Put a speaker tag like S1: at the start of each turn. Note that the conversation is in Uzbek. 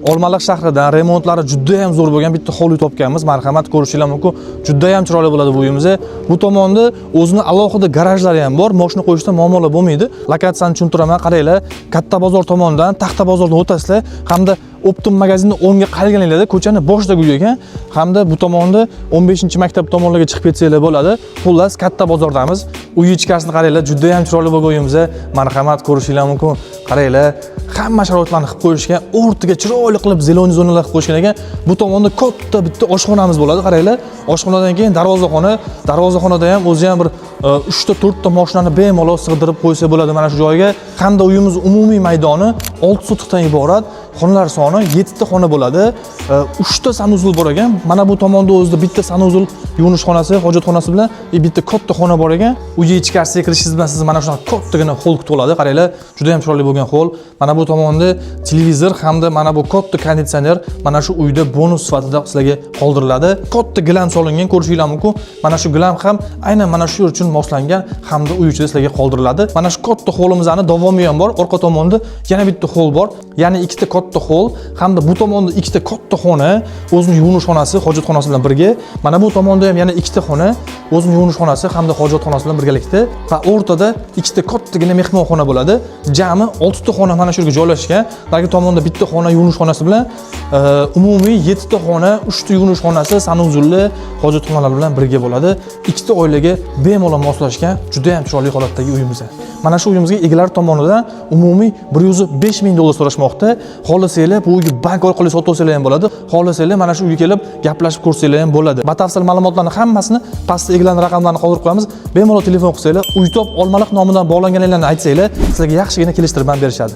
S1: Olmaliq shahridan remontlari juda ham zo'r bo'lgan bitta hovli topganmiz. Marhamat, ko'rishinglar mumkin. Juda ham chiroyli bo'ladi bu uyimiz. Bu tomonda o'zini alohida garajlari ham bor. Mashina qo'yishda muammolar bo'lmaydi. Lokatsiyani tushuntiraman, qaranglar. Katta bozor tomonidan, Taxta bozordan o'tasizlar, hamda Optim magazinni o'ngga qarayganinglarda ko'chani boshida uy ekan, hamda bu tomonda 15-maktab tomonlarga chiqib ketsanglar bo'ladi. Xullas, katta bozordamiz. Uy ichkarisini qaranglar, juda ham chiroyli bo'lgan uyimiz. Marhamat, ko'rishinglar mumkin. Qaranglar, hamma sharoitlarni qilib qo'yishgan, o'rtaga chiroyli qilib zeleniy zonalar qilib qo'yishgan ekan. Bu tomonda katta bitta oshxonamiz bo'ladi. Qaranglar, oshxonadan keyin darvozaxona. Darvozaxonada ham o'zi ham bir 3 ta 4 ta mashinani bemalol sig'dirib qo'ysa bo'ladi mana shu joyga. Hamda uyimiz umumiy maydoni 6 sotixdan iborat. Xonalar soni 7 ta xona bo'ladi. 3 ta sanuzul bor ekan. Mana bu tomonda o'zida bitta sanuzul, yuvinish xonasi, hojatxonasi bilan bitta katta xona bor ekan. Uyga ichkarisiga kirishingiz bilan siz mana shunaqa kattagina hol kutib oladi. Qaranglar, juda ham chiroyli bo'lgan hol. Mana bu tomonda televizor hamda mana bu katta konditsioner mana shu uyda bonus sifatida sizlarga qoldiriladi. Katta gilam solingan, ko'rishinglar mumkin. Mana shu gilam ham aynan mana shu uchun moslangan hamda uy ichida sizlarga qoldiriladi. Mana shu katta holimizning davomi ham bor. Orqa tomonda yana bitta hol bor. Ya'ni ikkita katta hol hamda bu tomonda ikkita katta xona, o'zining yuvinish xonasi, hojatxonasi bilan birga. Mana bu tomonda ham yana ikkita xona, o'zining yuvinish xonasi hamda hojatxonasi bilan birgalikda va o'rtada ikkita kattagina mehmonxona bo'ladi. Jami 6 ta xona mana shu yerga joylashgan. Narigi tomonda bitta xona, yuvinish xonasi bilan umumiy 7 ta xona, 3 ta yuvinish xonasi, sanuzulli, hojatxonalar bilan birga bo'ladi. Ikkita oilaga bemalol moslashgan juda ham chiroyli holatdagi uyimiz. Mana shu uyimizga egalar tomonidan umumiy 105 ming dollar so'rashmoqda. Xohlasanglar bu uyni bank orqali sotib olsanglar ham bo'ladi. Xohlasanglar mana shu uyga kelib gaplashib ko'rsanglar ham bo'ladi. Batafsil ma'lumotlarni hammasini pastda egalarning raqamlarini qoldirib qo'yamiz. Bemalol telefon qilsanglar, Uytop Olmaliq nomidan bog'langanliklarini aytsanglar, sizlarga yaxshigina kelishtirib berishadi.